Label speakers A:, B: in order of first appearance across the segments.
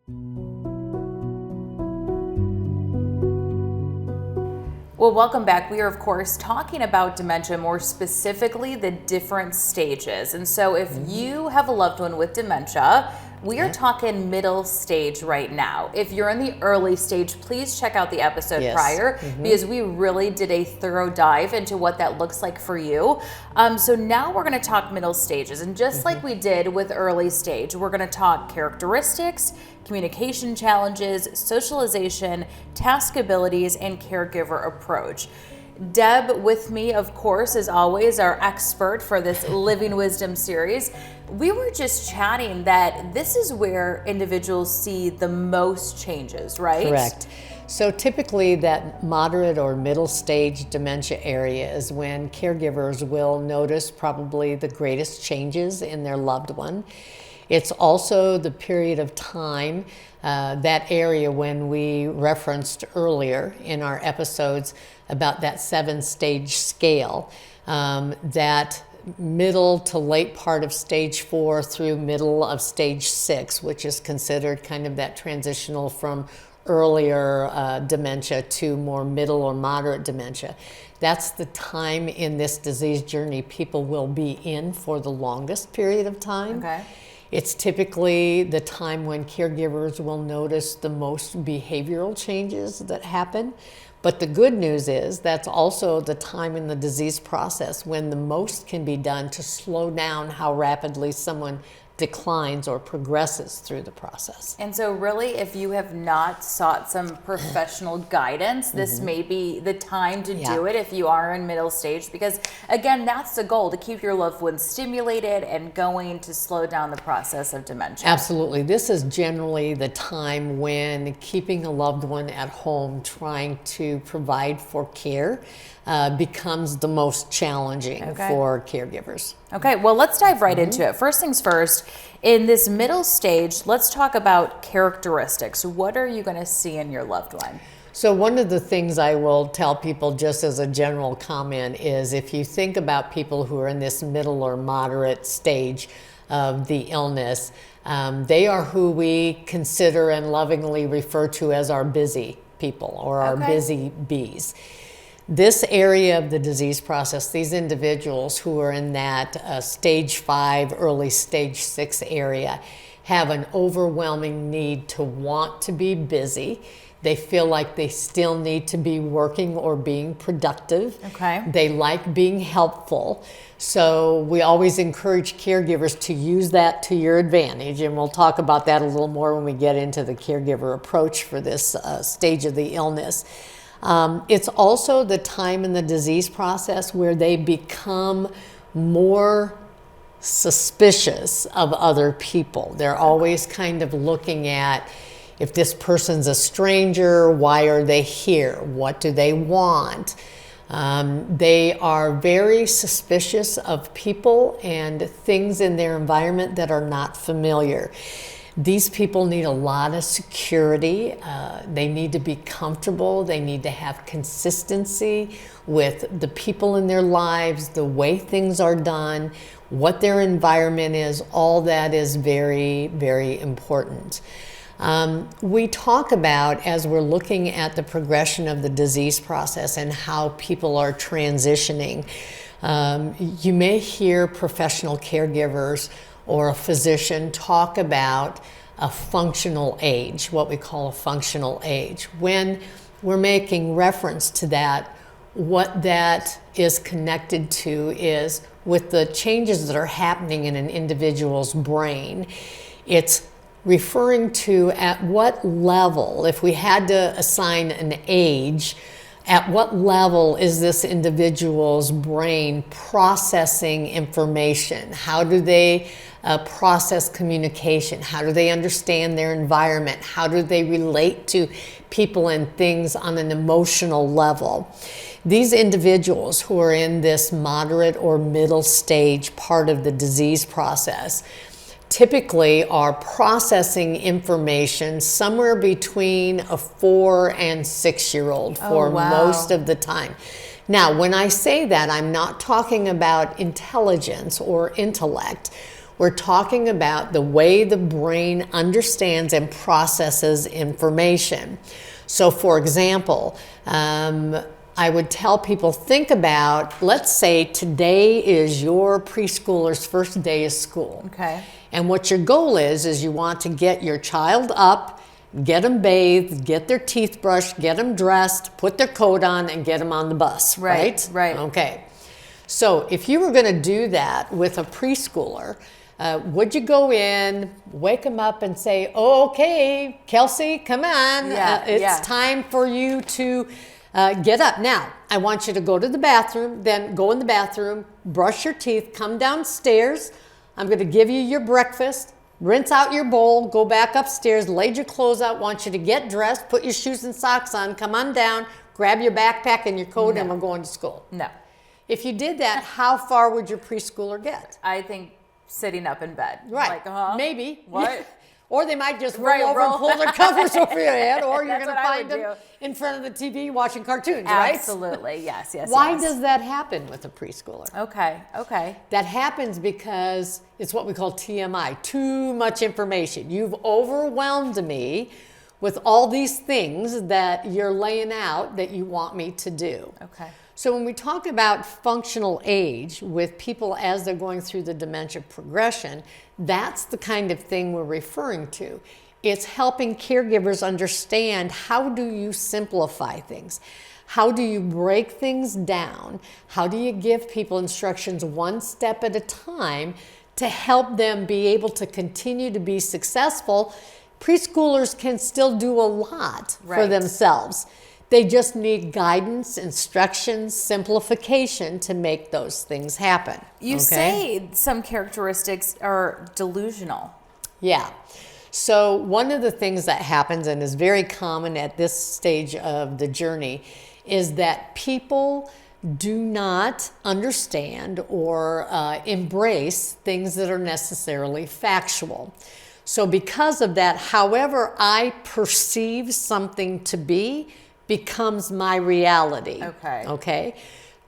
A: Well, welcome back. We are, of course, talking about dementia, more specifically the different stages. And so if you have a loved one with dementia, we are talking middle stage right now. If you're in the early stage, please check out the episode prior, because we really did a thorough dive into what that looks like for you. So now we're going to talk middle stages. And just like we did with early stage, we're going to talk characteristics, communication challenges, socialization, task abilities, and caregiver approach. Deb, with me, of course, as always, our expert for this Living Wisdom series. We were just chatting that this is where individuals see the most changes, right?
B: Correct. So typically that moderate or middle stage dementia area is when caregivers will notice probably the greatest changes in their loved one. It's also the period of time, that area when we referenced earlier in our episodes about that 7-stage scale, that middle to late part of stage 4 through middle of stage 6, which is considered kind of that transitional from earlier dementia to more middle or moderate dementia. That's the time in this disease journey people will be in for the longest period of time.
A: Okay.
B: It's typically the time when caregivers will notice the most behavioral changes that happen. But the good news is that's also the time in the disease process when the most can be done to slow down how rapidly someone declines or progresses through the process.
A: And so really, if you have not sought some professional guidance, this may be the time to do it if you are in middle stage, because again, that's the goal, to keep your loved ones stimulated and going to slow down the process of dementia.
B: Absolutely. This is generally the time when keeping a loved one at home, trying to provide for care, becomes the most challenging for caregivers.
A: Okay, well, let's dive right into it. First things first, in this middle stage, let's talk about characteristics. What are you going to see in your loved one?
B: So one of the things I will tell people just as a general comment is if you think about people who are in this middle or moderate stage of the illness, they are who we consider and lovingly refer to as our busy people or our busy bees. This area of the disease process, these individuals who are in that stage 5, early stage 6 area have an overwhelming need to want to be busy. They feel like they still need to be working or being productive.
A: Okay.
B: They like being helpful. So we always encourage caregivers to use that to your advantage. And we'll talk about that a little more when we get into the caregiver approach for this stage of the illness. It's also the time in the disease process where they become more suspicious of other people. They're always kind of looking at, if this person's a stranger, why are they here? What do they want? They are very suspicious of people and things in their environment that are not familiar. These people need a lot of security. They need to be comfortable. They need to have consistency with the people in their lives, the way things are done, what their environment is. All that is very, very important. We talk about, as we're looking at the progression of the disease process and how people are transitioning, you may hear professional caregivers or a physician talk about a functional age, what we call a functional age. When we're making reference to that, what that is connected to is with the changes that are happening in an individual's brain. It's referring to at what level, if we had to assign an age, at what level is this individual's brain processing information? How do they process communication? How do they understand their environment? How do they relate to people and things on an emotional level? These individuals who are in this moderate or middle stage part of the disease process typically are processing information somewhere between a 4 and 6-year-old for most of the time. Now, when I say that, I'm not talking about intelligence or intellect. We're talking about the way the brain understands and processes information. So for example, I would tell people, think about, let's say today is your preschooler's first day of school.
A: Okay.
B: And what your goal is you want to get your child up, get them bathed, get their teeth brushed, get them dressed, put their coat on, and get them on the bus, right?
A: Right.
B: Okay. So if you were going to do that with a preschooler, would you go in, wake them up and say, oh, okay, Kelsey, come on. It's time for you to get up. Now, I want you to go to the bathroom, then go in the bathroom, brush your teeth, come downstairs. I'm going to give you your breakfast, rinse out your bowl, go back upstairs, lay your clothes out, want you to get dressed, put your shoes and socks on, come on down, grab your backpack and your coat, and we're going to school.
A: No.
B: If you did that, how far would your preschooler get?
A: I think sitting up in bed.
B: Right.
A: Like,
B: maybe.
A: What?
B: Or they might just roll over and pull their covers over your head, or you're going to find them in front of the TV watching cartoons, right?
A: Absolutely. Yes.
B: Why does that happen with a preschooler?
A: Okay.
B: That happens because it's what we call TMI, too much information. You've overwhelmed me with all these things that you're laying out that you want me to do.
A: Okay.
B: So when we talk about functional age with people as they're going through the dementia progression, that's the kind of thing we're referring to. It's helping caregivers understand, how do you simplify things? How do you break things down? How do you give people instructions one step at a time to help them be able to continue to be successful? Preschoolers can still do a lot for themselves. They just need guidance, instructions, simplification to make those things happen.
A: You say some characteristics are delusional.
B: Yeah. So one of the things that happens, and is very common at this stage of the journey, is that people do not understand or embrace things that are necessarily factual. So because of that, however I perceive something to be becomes my reality. Okay.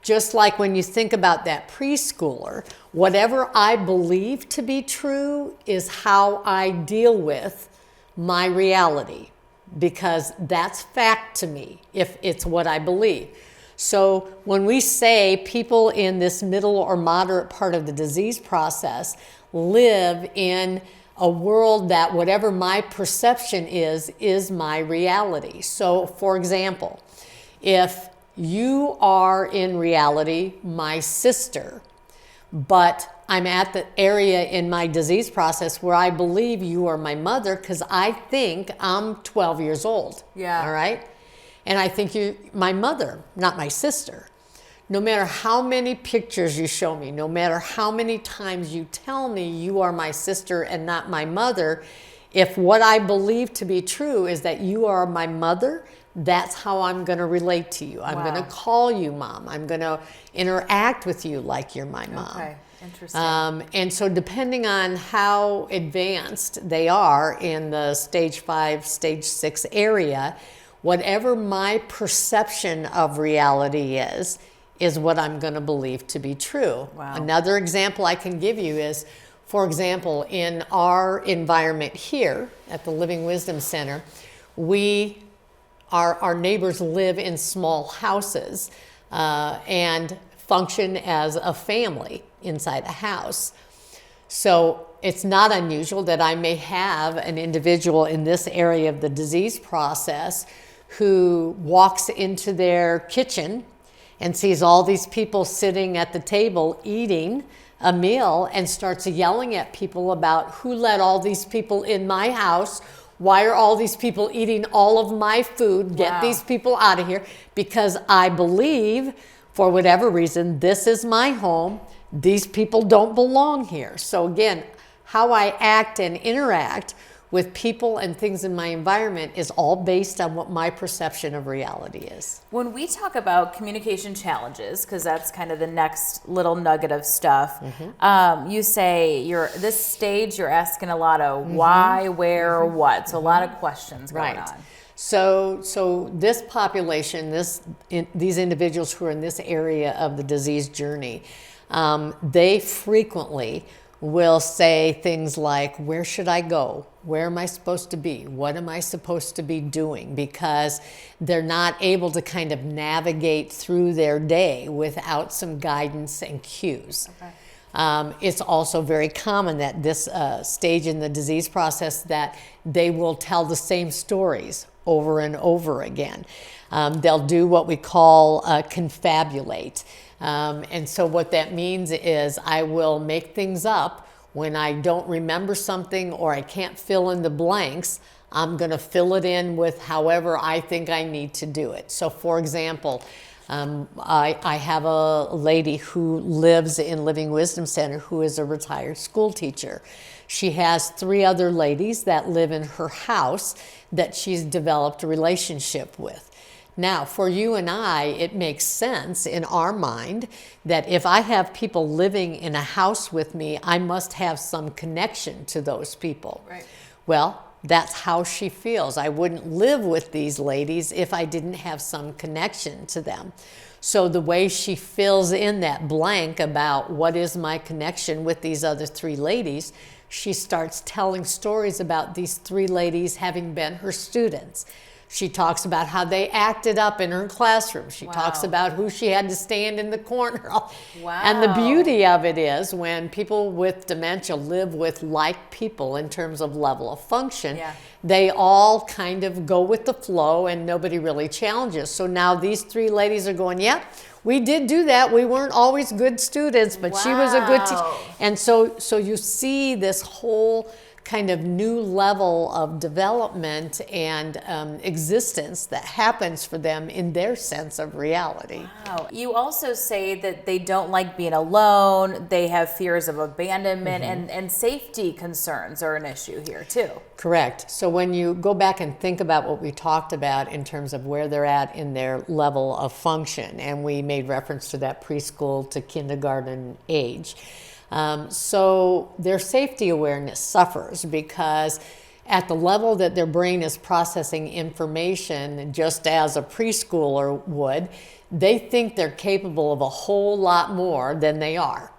B: Just like when you think about that preschooler, whatever I believe to be true is how I deal with my reality, because that's fact to me if it's what I believe. So when we say people in this middle or moderate part of the disease process live in a world that whatever my perception is my reality. So for example, if you are in reality my sister, but I'm at the area in my disease process where I believe you are my mother because I think I'm 12 years old.
A: Yeah.
B: All right? And I think you're my mother, not my sister. No matter how many pictures you show me, no matter how many times you tell me you are my sister and not my mother, if what I believe to be true is that you are my mother, that's how I'm going to relate to you. I'm going to call you mom. I'm going to interact with you like you're my mom.
A: Okay, interesting.
B: And so depending on how advanced they are in the stage 5, stage 6 area, whatever my perception of reality is what I'm going to believe to be true.
A: Wow.
B: Another example I can give you is, for example, in our environment here at the Living Wisdom Center, our neighbors live in small houses and function as a family inside a house. So it's not unusual that I may have an individual in this area of the disease process who walks into their kitchen and sees all these people sitting at the table eating a meal and starts yelling at people about who let all these people in my house. Why are all these people eating all of my food? Get these people out of here, because I believe, for whatever reason, this is my home. These people don't belong here. So again, how I act and interact with people and things in my environment is all based on what my perception of reality is.
A: When we talk about communication challenges, because that's kind of the next little nugget of stuff, you say this stage you're asking a lot of why, where, what. So a lot of questions going on.
B: So this population, these individuals who are in this area of the disease journey, they frequently will say things like, where should I go? Where am I supposed to be? What am I supposed to be doing? Because they're not able to kind of navigate through their day without some guidance and cues.
A: Okay.
B: It's also very common that this stage in the disease process that they will tell the same stories over and over again. They'll do what we call confabulate. And so what that means is I will make things up when I don't remember something or I can't fill in the blanks. I'm going to fill it in with however I think I need to do it. So for example, I have a lady who lives in Living Wisdom Center who is a retired school teacher. She has 3 other ladies that live in her house that she's developed a relationship with. Now, for you and I, it makes sense in our mind that if I have people living in a house with me, I must have some connection to those people.
A: Right.
B: Well, that's how she feels. I wouldn't live with these ladies if I didn't have some connection to them. So the way she fills in that blank about what is my connection with these other 3 ladies, she starts telling stories about these 3 ladies having been her students. She talks about how they acted up in her classroom. She talks about who she had to stand in the corner.
A: Wow.
B: And the beauty of it is when people with dementia live with like people in terms of level of function, they all kind of go with the flow and nobody really challenges. So now these 3 ladies are going, yeah, we did do that. We weren't always good students, but she was a good teacher. And so you see this whole kind of new level of development and existence that happens for them in their sense of reality.
A: Wow. You also say that they don't like being alone, they have fears of abandonment, and safety concerns are an issue here too.
B: Correct. So when you go back and think about what we talked about in terms of where they're at in their level of function, and we made reference to that preschool to kindergarten age, so their safety awareness suffers because at the level that their brain is processing information, just as a preschooler would, they think they're capable of a whole lot more than they are.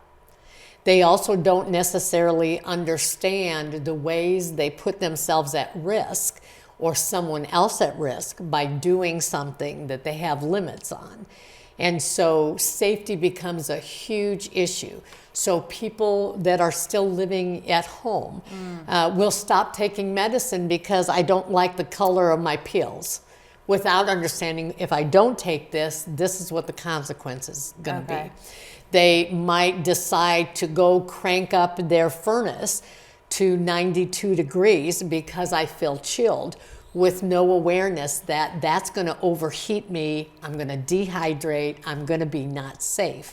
B: They also don't necessarily understand the ways they put themselves at risk or someone else at risk by doing something that they have limits on. And so safety becomes a huge issue. So people that are still living at home will stop taking medicine because I don't like the color of my pills, without understanding if I don't take this, this is what the consequence is going to be. They might decide to go crank up their furnace to 92 degrees because I feel chilled, with no awareness that that's going to overheat me, I'm going to dehydrate, I'm going to be not safe.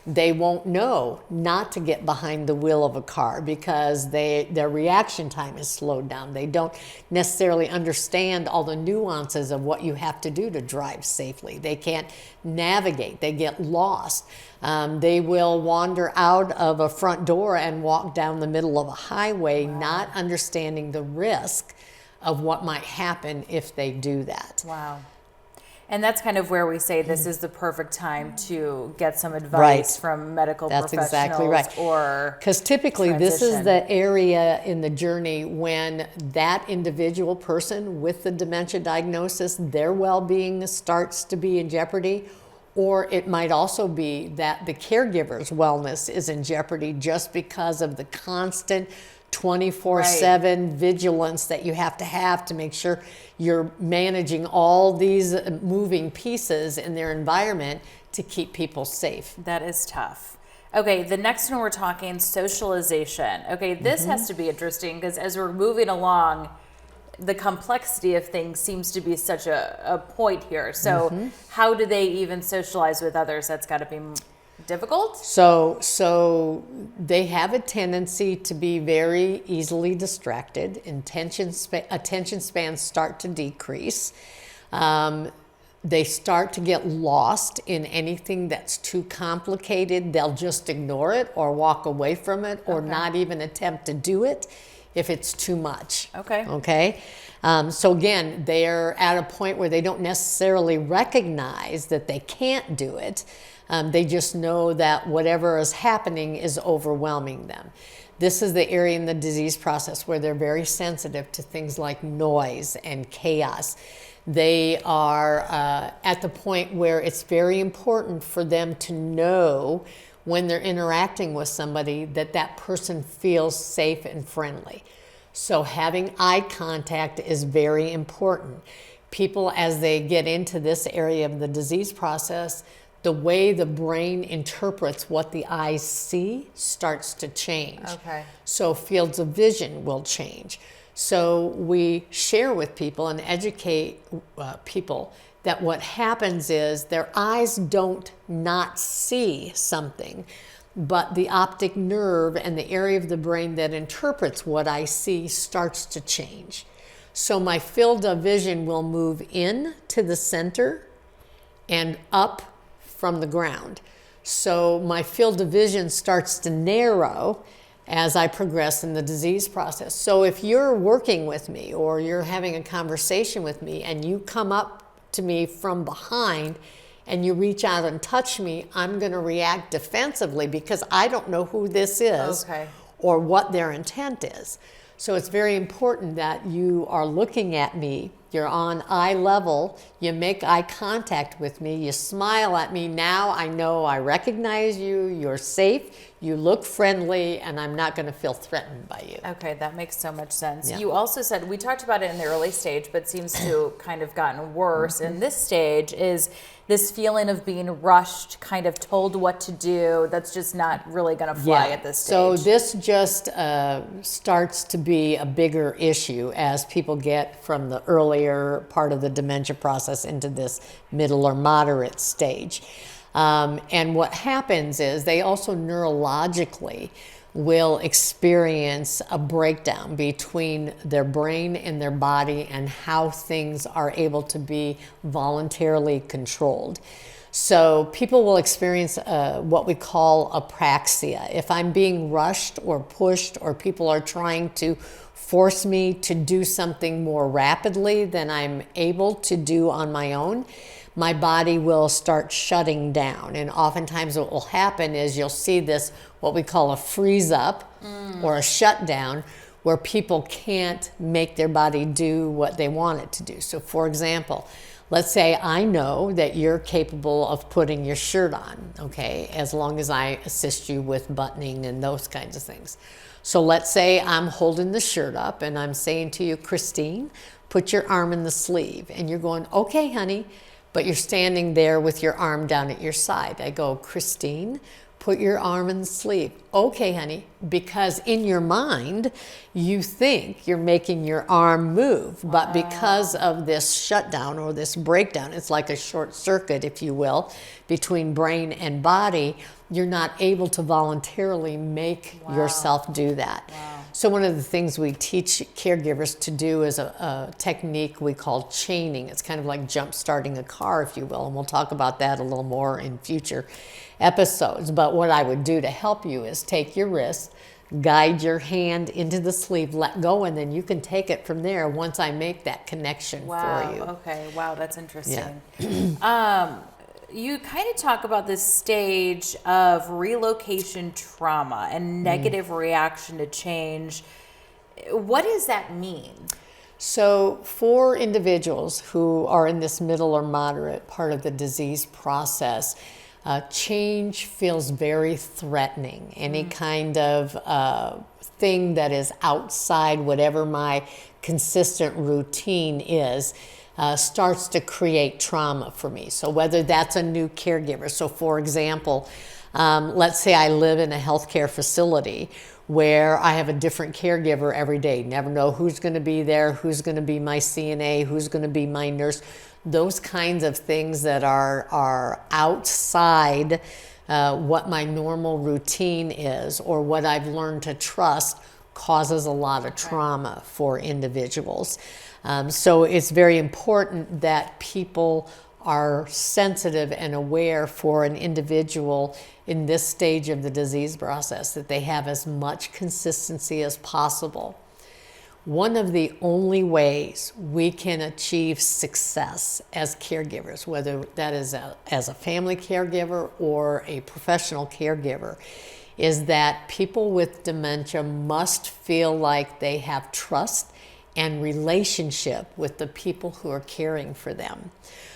B: They won't know not to get behind the wheel of a car because their reaction time is slowed down. They don't necessarily understand all the nuances of what you have to do to drive safely. They can't navigate, they get lost. They will wander out of a front door and walk down the middle of a highway, not understanding the risk of what might happen if they do that.
A: Wow. And that's kind of where we say this is the perfect time to get some advice from medical professionals. That's exactly right. Or
B: because typically this is the area in the journey when that individual person with the dementia diagnosis, their well-being starts to be in jeopardy. Or it might also be that the caregiver's wellness is in jeopardy just because of the constant 24/7 vigilance that you have to make sure you're managing all these moving pieces in their environment to keep people safe.
A: That is tough. Okay, the next one we're talking socialization. Okay, this has to be interesting because as we're moving along, the complexity of things seems to be such a point here. So how do they even socialize with others? That's got to be difficult?
B: So they have a tendency to be very easily distracted. Attention spans start to decrease. They start to get lost in anything that's too complicated. They'll just ignore it or walk away from it or not even attempt to do it if it's too much.
A: Okay.
B: Okay. So again, they're at a point where they don't necessarily recognize that they can't do it. They just know that whatever is happening is overwhelming them. This is the area in the disease process where they're very sensitive to things like noise and chaos. They are at the point where it's very important for them to know when they're interacting with somebody that that person feels safe and friendly. So having eye contact is very important. People, as they get into this area of the disease process, the way the brain interprets what the eyes see starts to change.
A: Okay.
B: So fields of vision will change. So we share with people and educate people that what happens is their eyes don't not see something, but the optic nerve and the area of the brain that interprets what I see starts to change. So my field of vision will move in to the center and up from the ground. So my field of vision starts to narrow as I progress in the disease process. So if you're working with me or you're having a conversation with me and you come up to me from behind and you reach out and touch me, I'm going to react defensively because I don't know who this is or what their intent is. So it's very important that you are looking at me, you're on eye level, you make eye contact with me, you smile at me. Now I know I recognize you, you're safe, you look friendly, and I'm not going to feel threatened by you.
A: Okay, that makes so much sense.
B: Yeah.
A: You also said, we talked about it in the early stage, but seems to kind of gotten worse in this stage, is this feeling of being rushed, kind of told what to do, that's just not really going to fly at this stage.
B: So this just starts to be a bigger issue as people get from the earlier part of the dementia process into this middle or moderate stage. And what happens is they also neurologically will experience a breakdown between their brain and their body and how things are able to be voluntarily controlled. So people will experience what we call apraxia. If I'm being rushed or pushed or people are trying to force me to do something more rapidly than I'm able to do on my own, my body will start shutting down. And oftentimes what will happen is you'll see this, what we call a freeze up or a shutdown, where people can't make their body do what they want it to do. So for example, let's say I know that you're capable of putting your shirt on, okay, as long as I assist you with buttoning and those kinds of things. So let's say I'm holding the shirt up and I'm saying to you, Christine, put your arm in the sleeve. And you're going, okay, honey. But you're standing there with your arm down at your side. I go, Christine, put your arm in the sleeve. Okay, honey, because in your mind, you think you're making your arm move. But because of this shutdown or this breakdown, it's like a short circuit, if you will, between brain and body, you're not able to voluntarily make yourself do that. So one of the things we teach caregivers to do is a technique we call chaining. It's kind of like jump starting a car, if you will, and we'll talk about that a little more in future episodes. But what I would do to help you is take your wrist, guide your hand into the sleeve, let go, and then you can take it from there once I make that connection for you.
A: Okay, wow, that's interesting. Yeah. You kind of talk about this stage of relocation trauma and negative reaction to change. What does that mean?
B: So for individuals who are in this middle or moderate part of the disease process, change feels very threatening. Any kind of thing that is outside whatever my consistent routine is, starts to create trauma for me. So whether that's a new caregiver. So for example, let's say I live in a healthcare facility where I have a different caregiver every day. Never know who's going to be there, who's going to be my CNA, who's going to be my nurse. Those kinds of things that are outside what my normal routine is or what I've learned to trust causes a lot of trauma for individuals. So it's very important that people are sensitive and aware for an individual in this stage of the disease process, that they have as much consistency as possible. One of the only ways we can achieve success as caregivers, whether that is as a family caregiver or a professional caregiver, is that people with dementia must feel like they have trust and relationship with the people who are caring for them.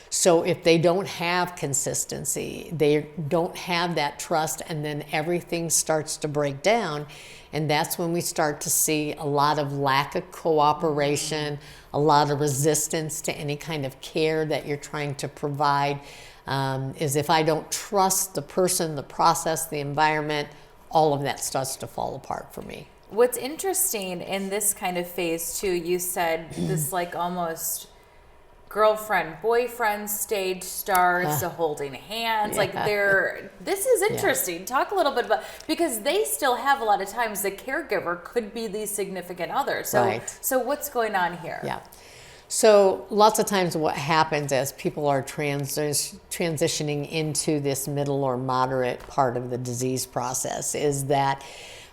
B: So if they don't have consistency, they don't have that trust, and then everything starts to break down. And that's when we start to see a lot of lack of cooperation, a lot of resistance to any kind of care that you're trying to provide. Is if I don't trust the person, the process, the environment, all of that starts to fall apart for me.
A: What's interesting in this kind of phase too, you said this like almost girlfriend, boyfriend stage starts, the holding hands, like this is interesting. Yeah. Talk a little bit about, because they still have a lot of times the caregiver could be the significant other. So, so what's going on here?
B: Yeah. So lots of times what happens as people are transitioning into this middle or moderate part of the disease process is that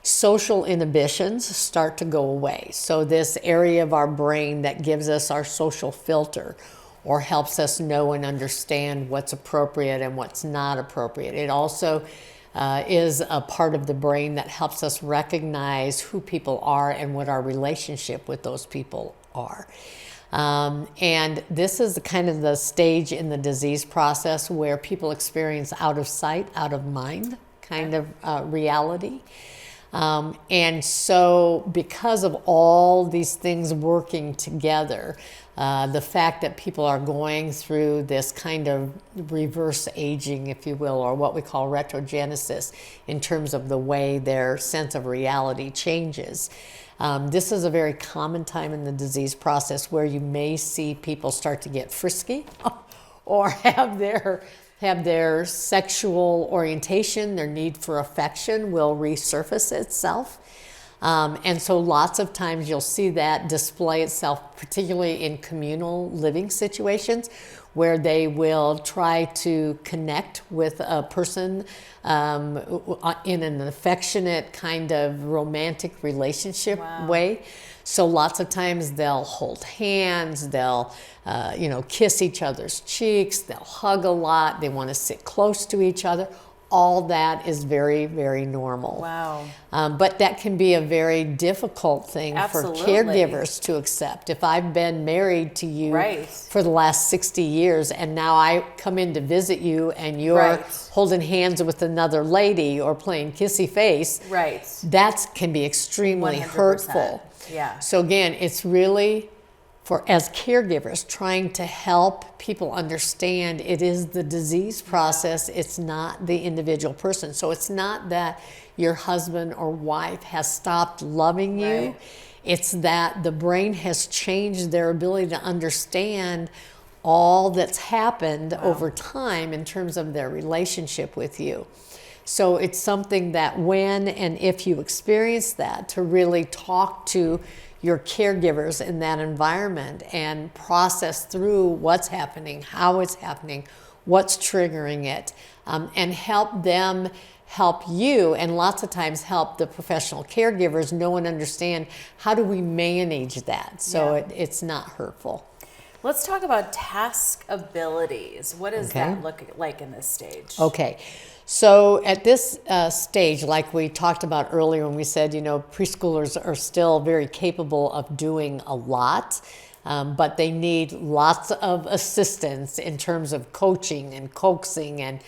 B: social inhibitions start to go away. So this area of our brain that gives us our social filter or helps us know and understand what's appropriate and what's not appropriate. It also is a part of the brain that helps us recognize who people are and what our relationship with those people are. And this is kind of the stage in the disease process where people experience out of sight, out of mind kind of reality. And so because of all these things working together, the fact that people are going through this kind of reverse aging, if you will, or what we call retrogenesis in terms of the way their sense of reality changes. This is a very common time in the disease process where you may see people start to get frisky or have their sexual orientation, their need for affection will resurface itself. And so lots of times you'll see that display itself, particularly in communal living situations, where they will try to connect with a person in an affectionate kind of romantic relationship way. So lots of times they'll hold hands, they'll kiss each other's cheeks, they'll hug a lot, they want to sit close to each other. All that is very, very normal.
A: Wow.
B: But that can be a very difficult thing for caregivers to accept. If I've been married to you for the last 60 years and now I come in to visit you and you're holding hands with another lady or playing kissy face, that can be extremely 100%. Hurtful.
A: Yeah.
B: So again, it's really as caregivers, trying to help people understand it is the disease process, it's not the individual person. So it's not that your husband or wife has stopped loving you, it's that the brain has changed their ability to understand all that's happened over time in terms of their relationship with you. So it's something that when and if you experience that, to really talk to your caregivers in that environment and process through what's happening, how it's happening, what's triggering it, and help them help you, and lots of times help the professional caregivers know and understand how do we manage that so it's not hurtful.
A: Let's talk about task abilities. What does that look like in this stage?
B: Okay. So at this stage, like we talked about earlier when we said, preschoolers are still very capable of doing a lot, but they need lots of assistance in terms of coaching and coaxing and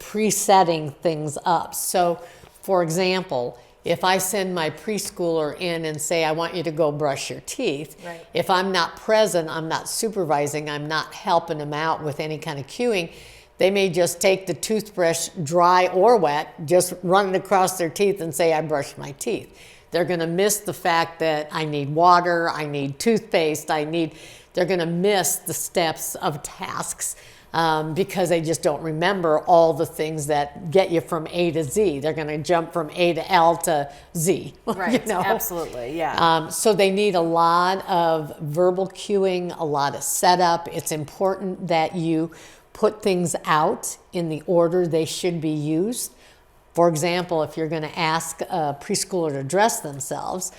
B: presetting things up. So, for example, if I send my preschooler in and say, I want you to go brush your teeth, if I'm not present, I'm not supervising, I'm not helping them out with any kind of cueing, they may just take the toothbrush, dry or wet, just run it across their teeth and say, I brushed my teeth. They're going to miss the fact that I need water, I need toothpaste, they're going to miss the steps of tasks because they just don't remember all the things that get you from A to Z. They're going to jump from A to L to Z.
A: Right, absolutely, yeah.
B: So they need a lot of verbal cueing, a lot of setup. It's important that you put things out in the order they should be used. For example, if you're going to ask a preschooler to dress themselves,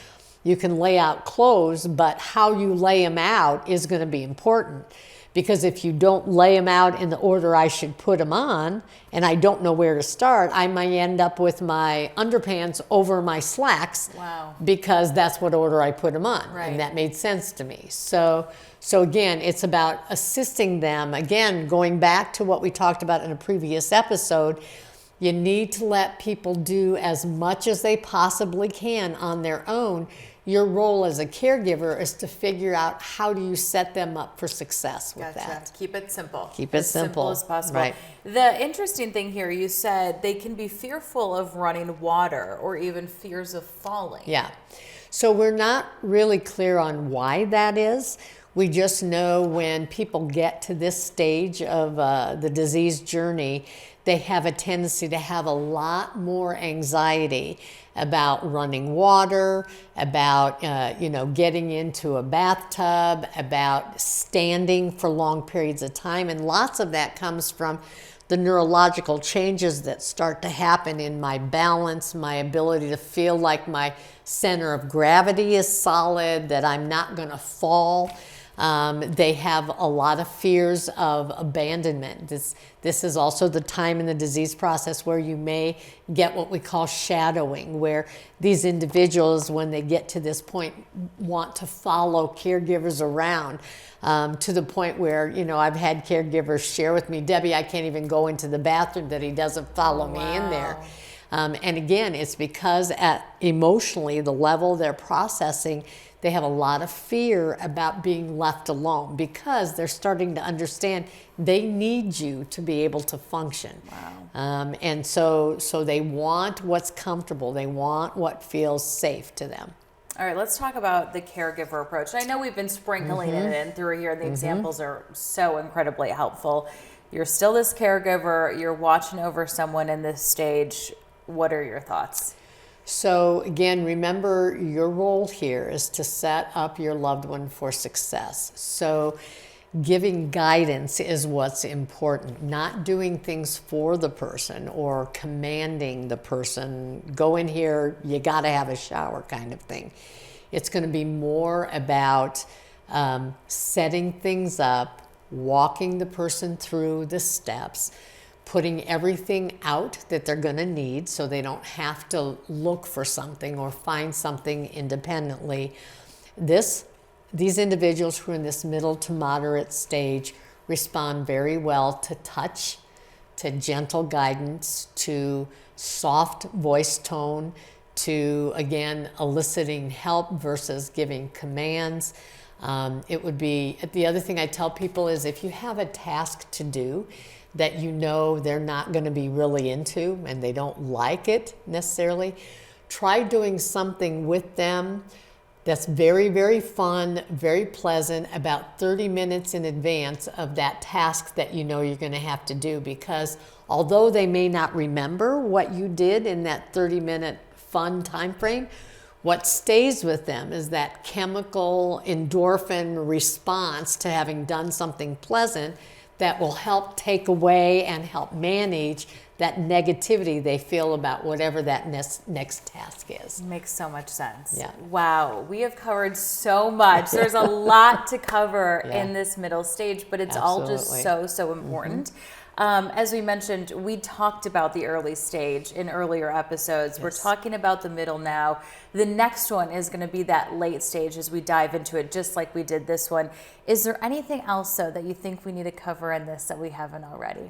B: You can lay out clothes, but how you lay them out is going to be important. Because if you don't lay them out in the order I should put them on, and I don't know where to start, I might end up with my underpants over my slacks.
A: Wow.
B: Because that's what order I put them on.
A: Right.
B: And that made sense to me. So again, it's about assisting them. Again, going back to what we talked about in a previous episode, you need to let people do as much as they possibly can on their own. Your role as a caregiver is to figure out how do you set them up for success with that.
A: Keep it simple.
B: Keep it
A: as simple as possible.
B: Right.
A: The interesting thing here, you said they can be fearful of running water or even fears of falling.
B: Yeah. So we're not really clear on why that is. We just know when people get to this stage of the disease journey, they have a tendency to have a lot more anxiety about running water, about getting into a bathtub, about standing for long periods of time. And lots of that comes from the neurological changes that start to happen in my balance, my ability to feel like my center of gravity is solid, that I'm not going to fall. They have a lot of fears of abandonment. This is also the time in the disease process where you may get what we call shadowing, where these individuals, when they get to this point, want to follow caregivers around to the point where, I've had caregivers share with me, Debbie, I can't even go into the bathroom that he doesn't follow me in there. And again, it's because emotionally, the level they're processing, they have a lot of fear about being left alone because they're starting to understand they need you to be able to function.
A: Wow.
B: And so they want what's comfortable. They want what feels safe to them.
A: All right, let's talk about the caregiver approach. I know we've been sprinkling it in through here. The examples are so incredibly helpful. You're still this caregiver. You're watching over someone in this stage. What are your thoughts?
B: So again, remember your role here is to set up your loved one for success. So giving guidance is what's important, not doing things for the person or commanding the person, go in here, you got to have a shower kind of thing. It's going to be more about setting things up, walking the person through the steps, putting everything out that they're going to need so they don't have to look for something or find something independently. These individuals who are in this middle to moderate stage respond very well to touch, to gentle guidance, to soft voice tone, to, again, eliciting help versus giving commands. It would be, the other thing I tell people is if you have a task to do that they're not going to be really into and they don't like it necessarily, try doing something with them that's very, very fun, very pleasant, about 30 minutes in advance of that task that you're going to have to do. Because although they may not remember what you did in that 30-minute fun time frame, what stays with them is that chemical endorphin response to having done something pleasant that will help take away and help manage that negativity they feel about whatever that next task is.
A: Makes so much sense.
B: Yeah.
A: Wow, we have covered so much. There's a lot to cover in this middle stage, but it's all just so important. As we mentioned, we talked about the early stage in earlier episodes. We're talking about the middle now. The next one is going to be that late stage as we dive into it, just like we did this one. Is there anything else, though, that you think we need to cover in this that we haven't already?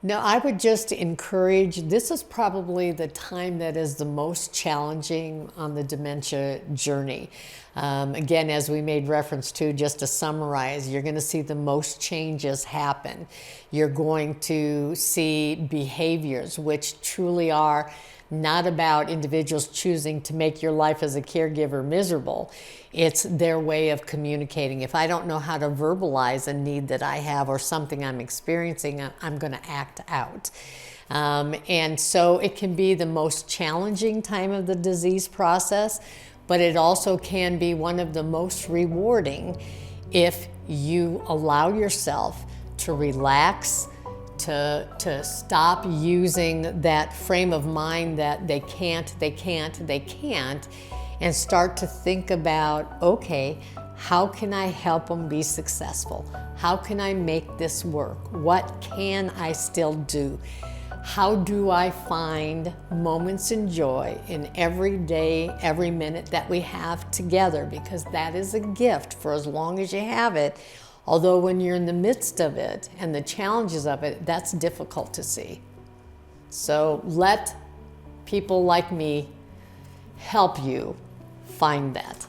B: No, I would just encourage, this is probably the time that is the most challenging on the dementia journey. Again, as we made reference to, just to summarize, you're going to see the most changes happen. You're going to see behaviors which truly are not about individuals choosing to make your life as a caregiver miserable. It's their way of communicating. If I don't know how to verbalize a need that I have or something I'm experiencing, I'm going to act out. And so it can be the most challenging time of the disease process, but it also can be one of the most rewarding if you allow yourself to relax, to stop using that frame of mind that they can't, and start to think about, okay, how can I help them be successful? How can I make this work? What can I still do? How do I find moments in joy in every day, every minute that we have together? Because that is a gift for as long as you have it. Although when you're in the midst of it and the challenges of it, that's difficult to see. So let people like me help you find that.